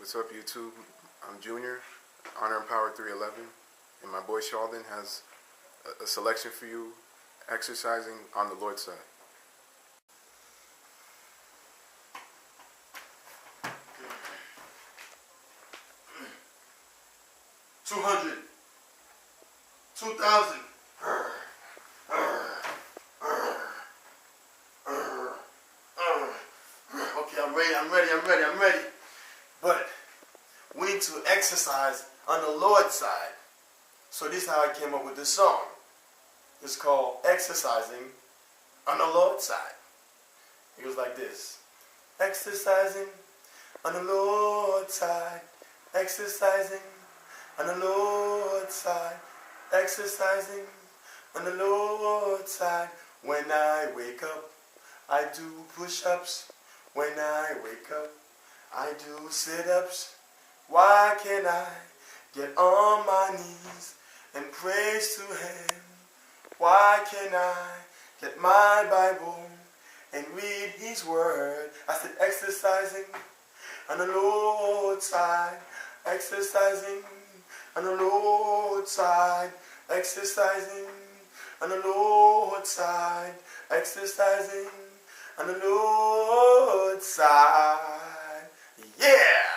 What's up, YouTube? I'm Junior, Honor and Power 311, and my boy Charldyn has a selection for you, exercising on the Lord's side. $200, $2,000. Okay, I'm ready. But we need to exercise on the Lord's side. So this is how I came up with this song. It's called Exercising on the Lord's Side. It goes like this. Exercising on the Lord's side. Exercising on the Lord's side. Exercising on the Lord's side. When I wake up, I do push-ups. When I wake up, I do sit-ups. Why can't I get on my knees and praise to Him? Why can't I get my Bible and read His Word? I said exercising on the Lord's side. Exercising on the Lord's side. Exercising on the Lord's side. Exercising on the Lord's side. Yeah!